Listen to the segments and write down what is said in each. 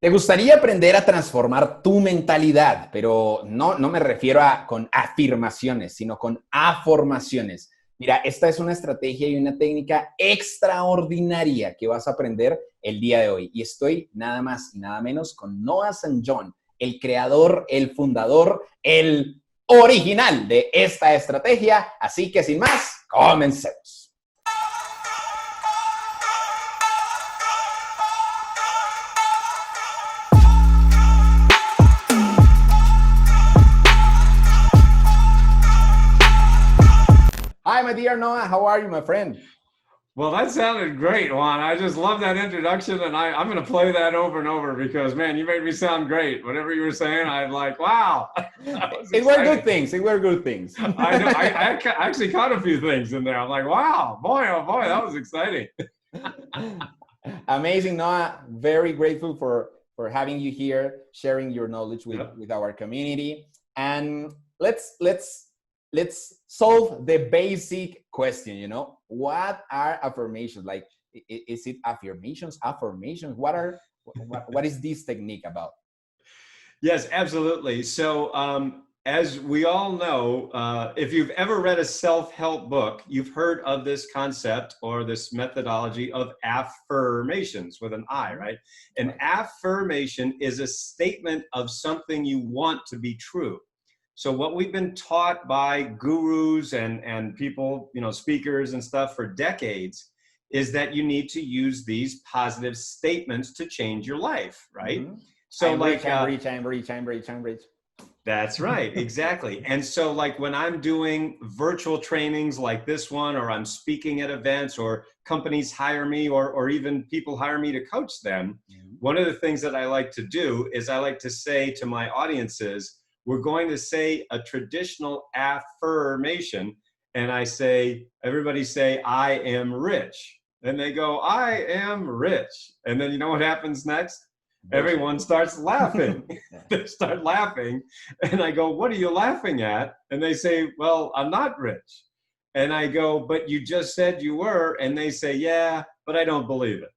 ¿Te gustaría aprender a transformar tu mentalidad? Pero no me refiero a con afirmaciones, sino con afirmaciones. Mira, esta es una estrategia y una técnica extraordinaria que vas a aprender el día de hoy. Y estoy nada más y nada menos con Noah St. John, el creador, el fundador, el original de esta estrategia. Así que sin más, comencemos. Hi, my dear Noah. How are you, my friend? Well, that sounded great, Juan. I just love that introduction, and I'm going to play that over and over because, man, you made me sound great. Whatever you were saying, I'm like, wow. It were good things. It were good things. I know. I actually caught a few things in there. I'm like, wow, boy, oh boy, that was exciting. Amazing, Noah. Very grateful for having you here, sharing your knowledge with our community. And let's solve the basic question, you know, what are affirmations? Like, is it affirmations? What is this technique about? Yes, absolutely. So as we all know, if you've ever read a self-help book, you've heard of this concept or this methodology of affirmations with an I, right? An affirmation is a statement of something you want to be true. So what we've been taught by gurus and people, you know, speakers and stuff for decades is that you need to use these positive statements to change your life, right? Mm-hmm. So I'm rich. That's right, exactly. And so like when I'm doing virtual trainings like this one, or I'm speaking at events, or companies hire me, or even people hire me to coach them, one of the things that I like to do is I like to say to my audiences, we're going to say a traditional affirmation. And I say, everybody say, I am rich. And they go, I am rich. And then you know what happens next? Everyone starts laughing. They start laughing. And I go, what are you laughing at? And they say, well, I'm not rich. And I go, but you just said you were. And they say, yeah, but I don't believe it.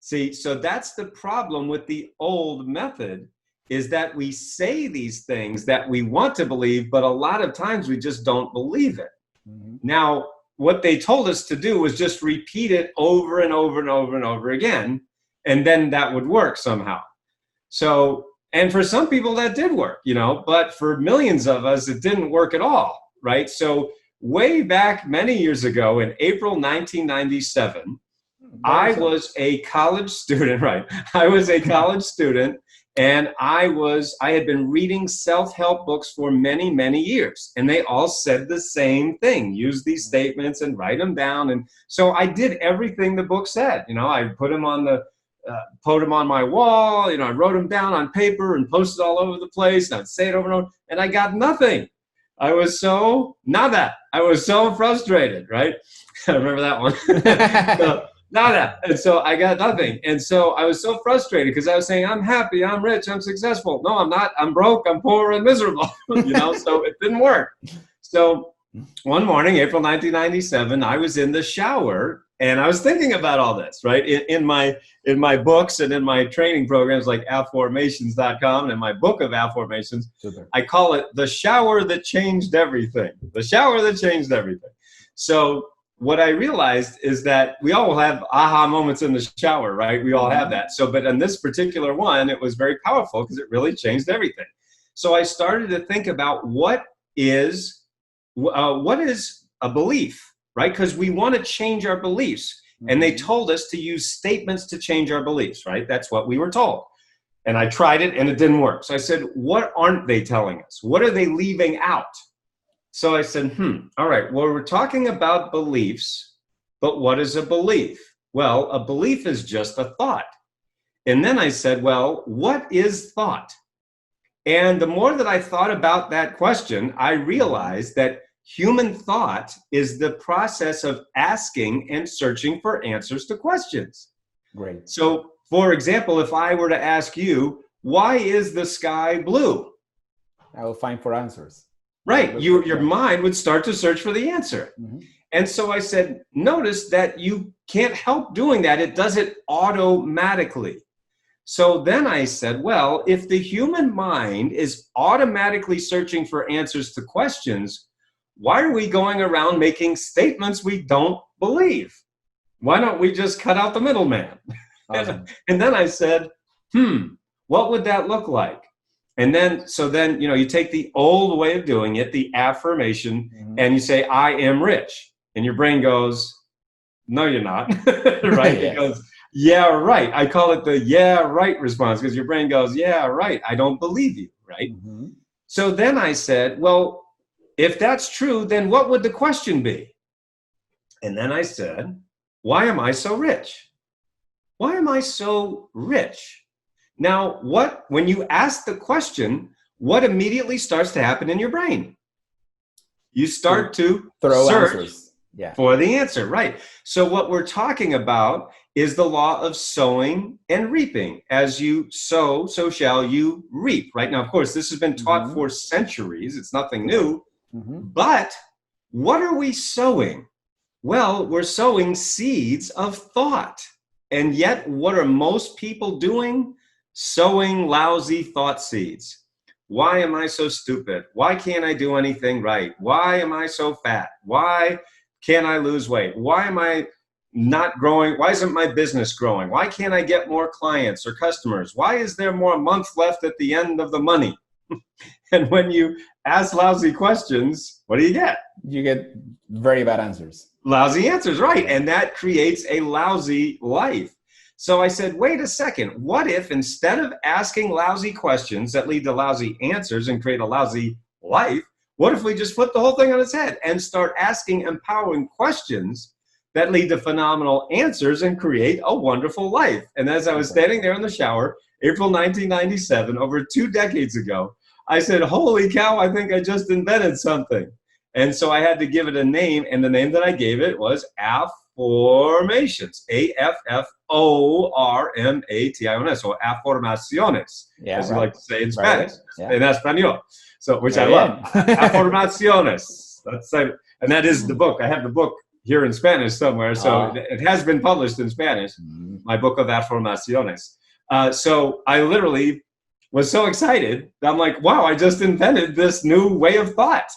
See, so that's the problem with the old method, is that we say these things that we want to believe, but a lot of times we just don't believe it. Mm-hmm. Now, what they told us to do was just repeat it over and over and over and over again, and then that would work somehow. So, and for some people that did work, you know, but for millions of us, it didn't work at all, right? So way back many years ago in April 1997, I was a college student, right? I was a college student. And I had been reading self-help books for many, many years. And they all said the same thing, use these statements and write them down. And so I did everything the book said. You know, I put them on my wall, you know, I wrote them down on paper and posted all over the place. And I'd say it over and over, and I got nothing. I was so, nada. I was so frustrated, right? I remember that one. Nada. And so I got nothing. And so I was so frustrated because I was saying, I'm happy, I'm rich, I'm successful. No, I'm not. I'm broke, I'm poor, and miserable. You know, so it didn't work. So one morning, April 1997, I was in the shower and I was thinking about all this, right? In my books and in my training programs like AFORMATIONS.com and my book of affirmations, I call it the shower that changed everything. The shower that changed everything. So what I realized is that we all have aha moments in the shower, right? We all have that. So, but in this particular one, it was very powerful because it really changed everything. So I started to think about what is a belief, right? Because we want to change our beliefs. And they told us to use statements to change our beliefs, right? That's what we were told. And I tried it and it didn't work. So I said, what aren't they telling us? What are they leaving out? So I said, all right, well, we're talking about beliefs, but what is a belief? Well, a belief is just a thought. And then I said, well, what is thought? And the more that I thought about that question, I realized that human thought is the process of asking and searching for answers to questions. Great. So, for example, if I were to ask you, why is the sky blue? I will find for answers. Right. Your mind would start to search for the answer. Mm-hmm. And so I said, notice that you can't help doing that. It does it automatically. So then I said, well, if the human mind is automatically searching for answers to questions, why are we going around making statements we don't believe? Why don't we just cut out the middleman? Awesome. And then I said, what would that look like? And then, so then, you know, you take the old way of doing it, the affirmation, and you say, I am rich. And your brain goes, no, you're not, right? Yes. It goes, yeah, right. I call it the yeah, right response, because your brain goes, yeah, right. I don't believe you, right? So then I said, well, if that's true, then what would the question be? And then I said, why am I so rich? Why am I so rich? Now, when you ask the question, what immediately starts to happen in your brain? You start to throw search answers. Yeah. For the answer, right? So what we're talking about is the law of sowing and reaping. As you sow, so shall you reap, right? Now, of course, this has been taught for centuries. It's nothing new. But what are we sowing? Well, we're sowing seeds of thought. And yet, what are most people doing? Sowing lousy thought seeds. Why am I so stupid? Why can't I do anything right? Why am I so fat? Why can't I lose weight? Why am I not growing? Why isn't my business growing? Why can't I get more clients or customers? Why is there more months left at the end of the money? And when you ask lousy questions, what do you get? You get very bad answers. Lousy answers, right. And that creates a lousy life. So I said, wait a second, what if instead of asking lousy questions that lead to lousy answers and create a lousy life, what if we just flip the whole thing on its head and start asking empowering questions that lead to phenomenal answers and create a wonderful life? And as I was standing there in the shower, April 1997, over 2 decades ago, I said, holy cow, I think I just invented something. And so I had to give it a name, and the name that I gave it was AFORMATIONS, AFFORMATIONS, or AFORMACIONES, as you like to say in Spanish, in Espanol, so which I love. AFORMACIONES. And that is the book. I have the book here in Spanish somewhere, so it has been published in Spanish, my book of AFORMACIONES. So I literally was so excited that I'm like, wow, I just invented this new way of thought.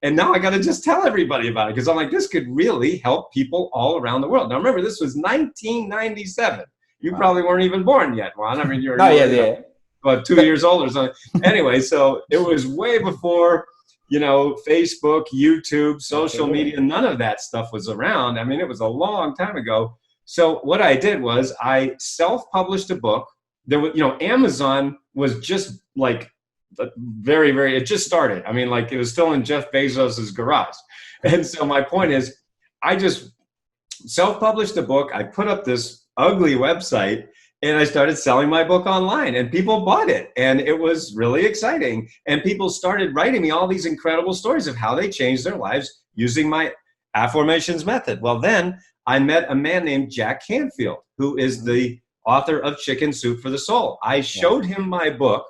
And now I got to just tell everybody about it, because I'm like, this could really help people all around the world. Now, remember, this was 1997. You probably weren't even born yet, Juan. I mean, you're about 2 years old or something. Anyway, so it was way before, you know, Facebook, YouTube, social media, none of that stuff was around. I mean, it was a long time ago. So what I did was I self-published a book. There was, you know, Amazon was just like, it just started. I mean, like, it was still in Jeff Bezos's garage. And so my point is, I just self-published a book. I put up this ugly website and I started selling my book online, and people bought it, and it was really exciting. And people started writing me all these incredible stories of how they changed their lives using my affirmations method. Well, then I met a man named Jack Canfield, who is the author of Chicken Soup for the Soul. I showed him my book,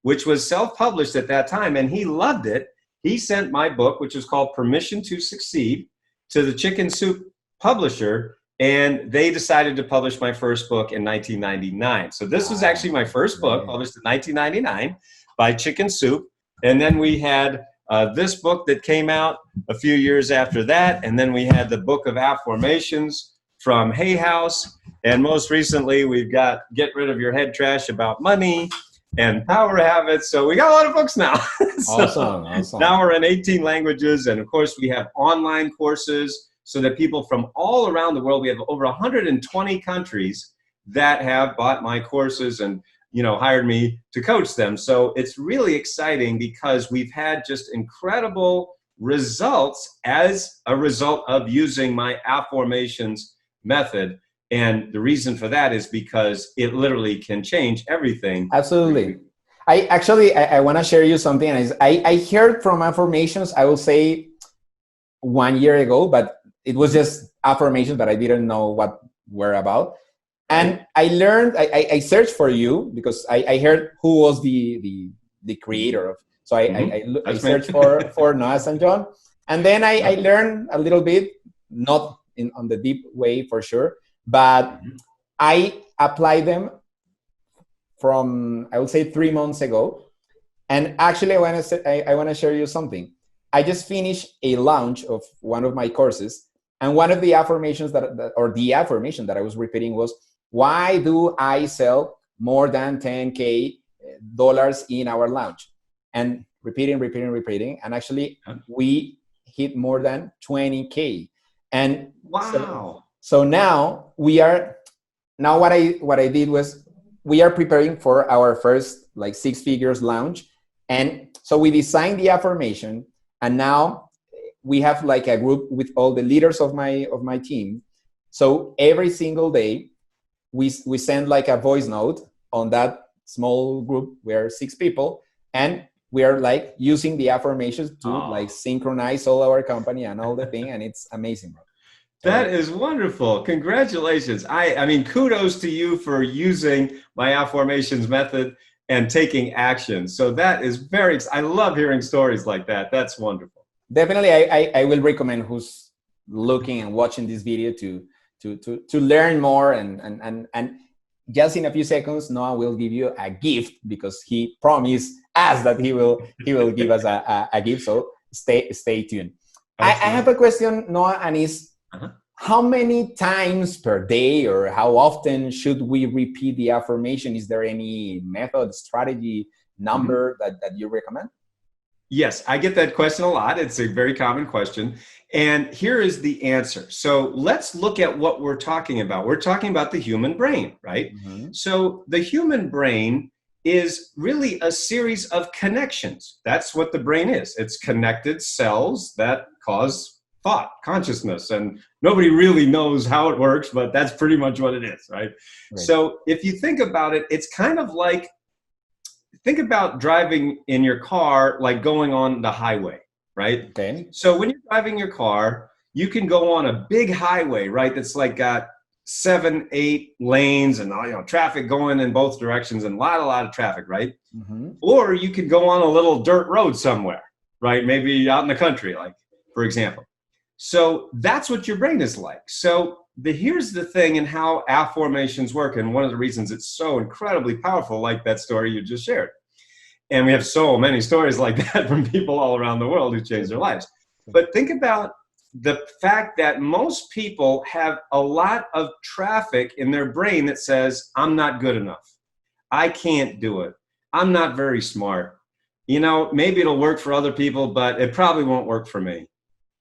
which was self-published at that time, and he loved it. He sent my book, which was called Permission to Succeed, to the Chicken Soup publisher, and they decided to publish my first book in 1999. So this was actually my first book, published in 1999 by Chicken Soup. And then we had this book that came out a few years after that, and then we had the Book of Affirmations from Hay House, and most recently we've got Get Rid of Your Head Trash About Money, and Power Habits. So we got a lot of books now. Awesome. Now we're in 18 languages. And of course we have online courses so that people from all around the world, we have over 120 countries that have bought my courses and, you know, hired me to coach them. So it's really exciting because we've had just incredible results as a result of using my affirmations method. And the reason for that is because it literally can change everything. Absolutely. I want to share you something. I heard from affirmations, I will say 1 year ago, but it was just affirmations, but I didn't know what were about. And I learned, I searched for you because I heard who was the creator of. So I searched for Noah St. John. And then I learned a little bit, not on the deep way for sure, but I apply them from I would say 3 months ago. And actually, I want to share you something. I just finished a launch of one of my courses, and one of the affirmations or the affirmation that I was repeating was, why do I sell more than $10K in our launch? And repeating. And actually, we hit more than 20K. And wow. So now what I did was, we are preparing for our first like 6 figures launch. And so we designed the affirmation, and now we have like a group with all the leaders of my team. So every single day we send like a voice note on that small group. We are 6 people, and we are like using the affirmations to like synchronize all our company and all the thing, and it's amazing, bro. That is wonderful. Congratulations. I mean, kudos to you for using my affirmations method and taking action. So that is I love hearing stories like that. That's wonderful. Definitely, I will recommend who's looking and watching this video to learn more, and just in a few seconds, Noah will give you a gift, because he promised us that he will give us a gift. So stay tuned. I have a question, Noah, and is how many times per day, or how often should we repeat the affirmation? Is there any method, strategy, number that you recommend? Yes, I get that question a lot. It's a very common question. And here is the answer. So let's look at what we're talking about. We're talking about the human brain, right? So the human brain is really a series of connections. That's what the brain is. It's connected cells that cause thought, consciousness, and nobody really knows how it works, but that's pretty much what it is, right? So if you think about it, it's kind of like, think about driving in your car, like going on the highway, right? Okay. So when you're driving your car, you can go on a big highway, right? That's like got 7, 8 lanes and traffic going in both directions, and a lot of traffic, right? Or you could go on a little dirt road somewhere, right? Maybe out in the country, like, for example. So that's what your brain is like. So here's the thing, and how affirmations work, and one of the reasons it's so incredibly powerful, like that story you just shared. And we have so many stories like that from people all around the world who changed their lives. But think about the fact that most people have a lot of traffic in their brain that says, I'm not good enough. I can't do it. I'm not very smart. Maybe it'll work for other people, but it probably won't work for me.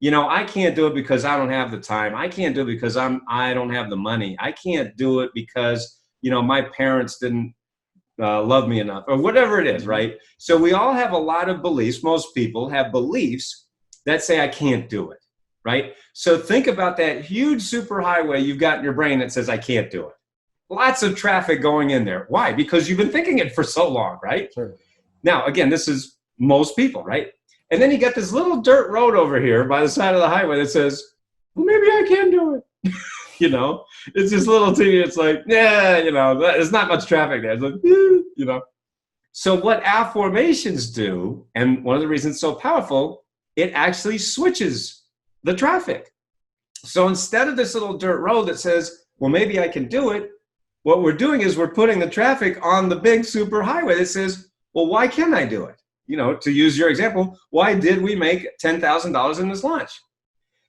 I can't do it because I don't have the time. I can't do it because I don't have the money. I can't do it because, my parents didn't love me enough, or whatever it is, right? So we all have a lot of beliefs. Most people have beliefs that say, I can't do it, right? So think about that huge superhighway you've got in your brain that says, I can't do it. Lots of traffic going in there. Why? Because you've been thinking it for so long, right? Sure. Now, again, this is most people, right? And then you got this little dirt road over here by the side of the highway that says, well, maybe I can do it. It's this little teeny, it's like, yeah, there's not much traffic there. It's like, So what affirmations do, and one of the reasons it's so powerful, it actually switches the traffic. So instead of this little dirt road that says, well, maybe I can do it, what we're doing is we're putting the traffic on the big super highway that says, well, why can't I do it? To use your example, why did we make $10,000 in this launch?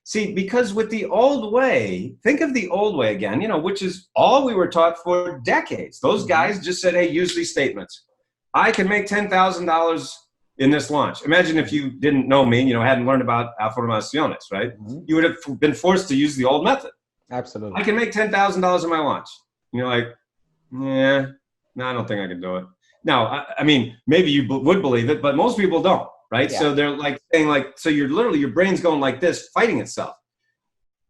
See, because with the old way, think of the old way again, which is all we were taught for decades. Those guys just said, hey, use these statements. I can make $10,000 in this launch. Imagine if you didn't know me, hadn't learned about AFORMACIONES, right? You would have been forced to use the old method. Absolutely. I can make $10,000 in my launch. Like, yeah, no, I don't think I can do it. Now, I mean, maybe you would believe it, but most people don't, right? Yeah. So they're like saying so you're literally, your brain's going like this, fighting itself.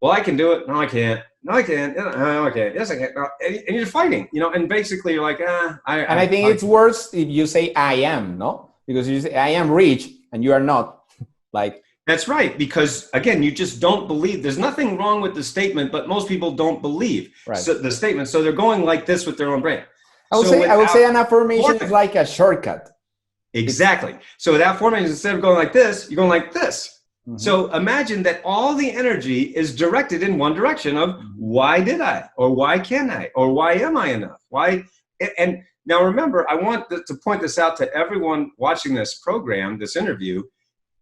Well, I can do it. No, I can't. No, I can't. No, I can't. Yes, I can't. No. And you're fighting, and basically you're like, I think it's worse if you say I am, no? Because you say I am rich and you are not. Like, that's right. Because again, you just don't believe. There's nothing wrong with the statement, but most people don't believe the statement. So they're going like this with their own brain. I would say an affirmation is like a shortcut. Exactly. So with affirmations, instead of going like this, you're going like this. So imagine that all the energy is directed in one direction of why did I, or why can I, or why am I enough? Why? And Now, remember, I want to point this out to everyone watching this program, this interview.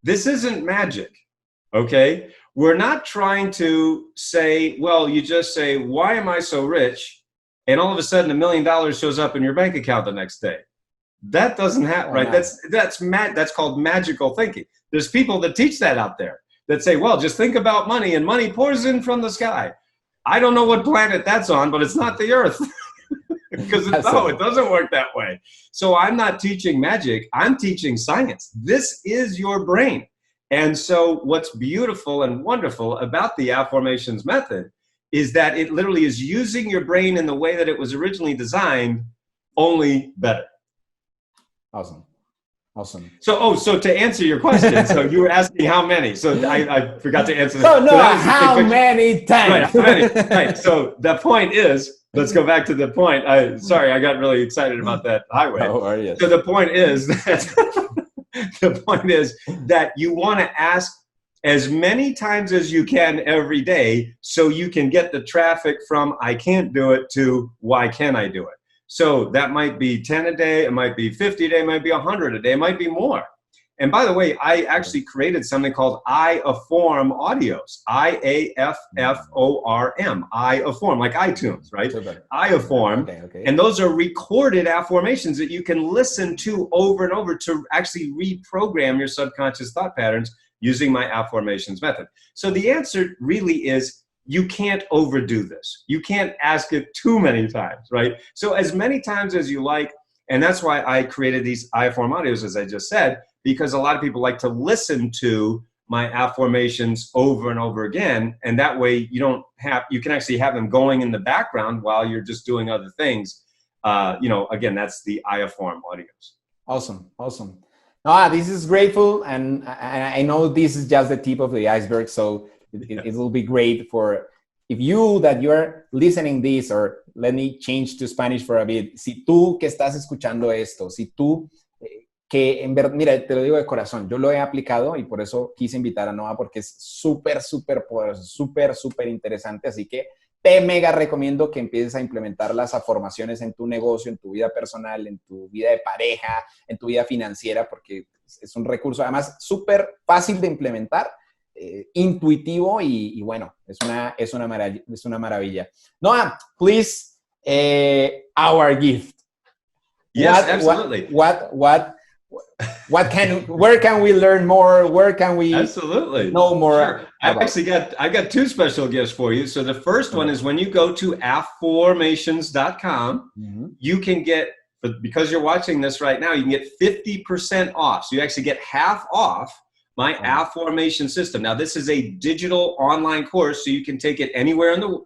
This isn't magic, okay? We're not trying to say, well, you just say, why am I so rich? And all of a sudden, $1 million shows up in your bank account the next day. That doesn't happen, right? That's called magical thinking. There's people that teach that out there that say, well, just think about money and money pours in from the sky. I don't know what planet that's on, but it's not the Earth. Because no, it doesn't work that way. So I'm not teaching magic. I'm teaching science. This is your brain. And so what's beautiful and wonderful about the AFFirmations method is that it literally is using your brain in the way that it was originally designed, only better. Awesome. Awesome. So, so to answer your question, so you were asking how many. So I forgot to answer. So, no, how many times? Right, right. So the point is, let's go back to the point. Sorry, I got really excited about that highway. Oh, so the point is that you want to ask as many times as you can every day, so you can get the traffic from I can't do it to why can I do it. So that might be 10 a day, it might be 50 a day, it might be 100 a day, it might be more. And by the way, I actually created something called I-Afform audios. I-A-F-F-O-R-M. I-Afform, like iTunes, right? I-Afform. Okay. And those are recorded affirmations that you can listen to over and over to actually reprogram your subconscious thought patterns using my AFFirmations method. So the answer really is, you can't overdo this. You can't ask it too many times, right? So as many times as you like, and that's why I created these I-Afform audios, as I just said, because a lot of people like to listen to my affirmations over and over again, and that way you can actually have them going in the background while you're just doing other things. Again, that's the I-Afform audios. Awesome, awesome. No, this is grateful, and I know this is just the tip of the iceberg, so it will be great for if you're listening this, or let me change to Spanish for a bit. Si tú que estás escuchando esto, si tú que en verdad, mira, te lo digo de corazón, yo lo he aplicado y por eso quise invitar a Noah, porque es súper, súper poderoso, súper, súper interesante, así que te mega recomiendo que empieces a implementar las afirmaciones en tu negocio, en tu vida personal, en tu vida de pareja, en tu vida financiera, porque es un recurso además súper fácil de implementar, intuitivo y bueno, es una maravilla. Noah, please, our gift. Yes, absolutely. Where can we learn more? Where can we know more? Sure. I've got two special gifts for you. So the first one is when you go to AFFirmations.com, you can get, because you're watching this right now, you can get 50% off. So you actually get half off my AFFirmation system. Now, this is a digital online course, so you can take it anywhere in the,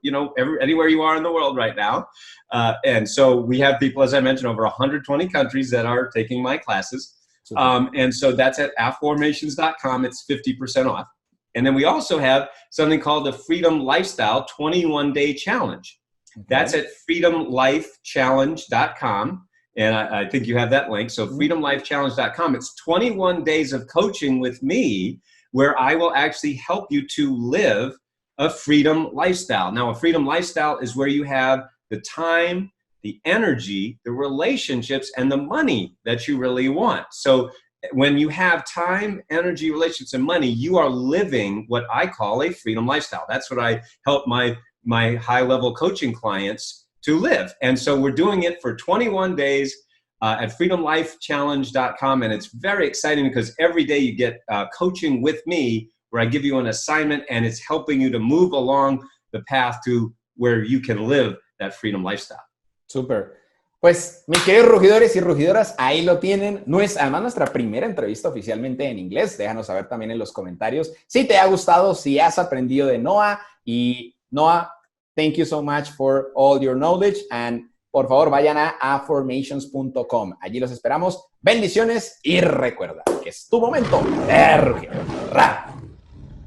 anywhere you are in the world right now. And so we have people, as I mentioned, over 120 countries that are taking my classes. And so that's at AFFirmations.com. It's 50% off. And then we also have something called the Freedom Lifestyle 21-Day Challenge. Okay. That's at freedomlifechallenge.com. And I think you have that link. So freedomlifechallenge.com. It's 21 days of coaching with me where I will actually help you to live a freedom lifestyle. Now, a freedom lifestyle is where you have the time, the energy, the relationships, and the money that you really want. So when you have time, energy, relationships, and money, you are living what I call a freedom lifestyle. That's what I help my high-level coaching clients to live. And so we're doing it for 21 days at freedomlifechallenge.com. And it's very exciting because every day you get coaching with me where I give you an assignment and it's helping you to move along the path to where you can live that freedom lifestyle. Súper. Pues, mis queridos rugidores y rugidoras, ahí lo tienen. No es además nuestra primera entrevista oficialmente en inglés. Déjanos saber también en los comentarios si te ha gustado, si has aprendido de Noah. Y Noah, thank you so much for all your knowledge. And por favor, vayan a afformations.com. Allí los esperamos. Bendiciones y recuerda que es tu momento de rugir. ¡Ra!